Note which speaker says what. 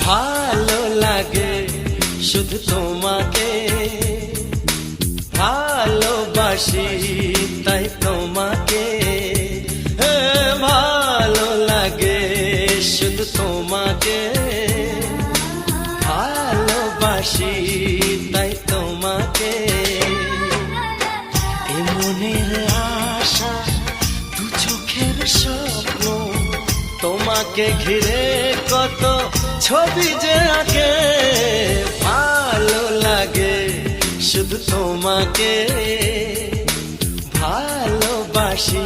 Speaker 1: ভালো লাগে শুধু তোমাকে, ভালোবাসি তাই তোমাকে। ভালো লাগে শুধু তোমাকে, ভালোবাসি তাই তোমাকে। এ মনের আশা দু চোখের স্বপ্ন, তোমাকে ঘিরে কত ছবি যে আঁকে। ভালো লাগে শুধু তোমাকে, ভালোবাসি